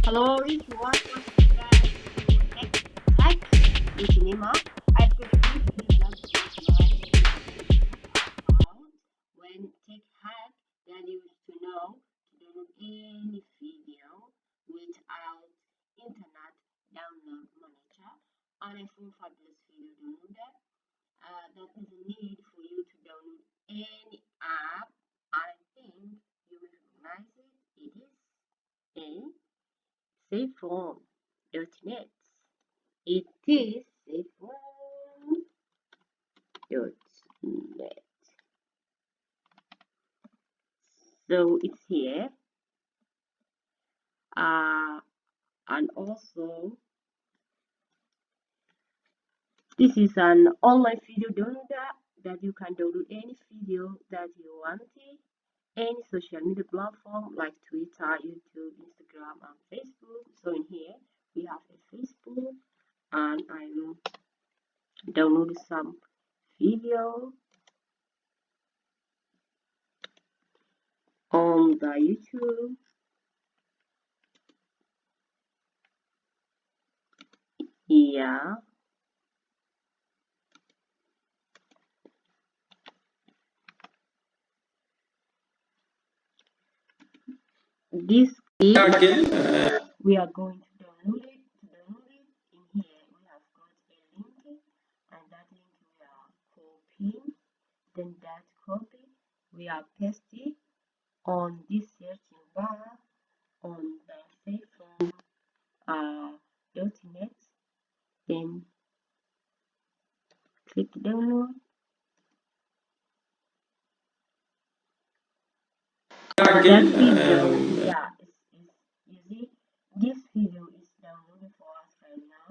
Hello everyone, welcome back to Next Tech with Nima. I've got a briefly blog post about when tech hack that you used to know to download any video without internet download manager on a full fabulous video downloader. That is a need for you to download any app. I think you will recognize it. It is a SafePhone.net. It is SafePhone.net. So it's here. And also this is an online video downloader that you can download any video that you want, any social media platform like Twitter, YouTube, Instagram, and Facebook. So in here we have a Facebook, and I will download some video on the YouTube. Yeah. This is we are going to download it. In here we have got a link, and that link we are copying. Then that copy we are pasting on this searching bar on the SafePhone .net. Then click download. That video, yeah, you see, this video is downloaded for us right now.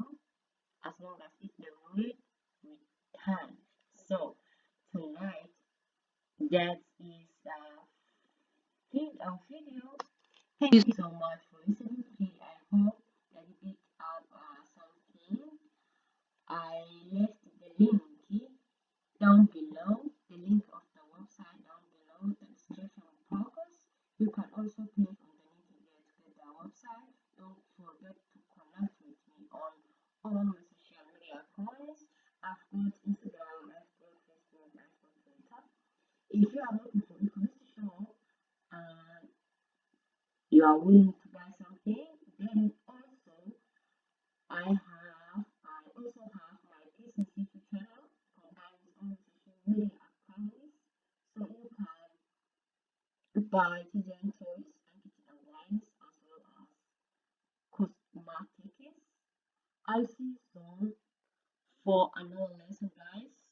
As long as it's downloaded, we can. So tonight, that is our video. Thank you so much for listening. I hope that you picked up something. I left the link down below, the link of the website down below the description box. You can also click on the link here to get the website. Don't forget to connect with me on all my social media accounts. I've got Instagram, I've got Facebook, I've got Twitter. If you are looking for information and you are willing to buy something, then also I also have my business YouTube channel combined with all social media accounts, so you can buy children toys and kitchen appliances as well as cosmetics. I'll see you soon for another lesson, guys.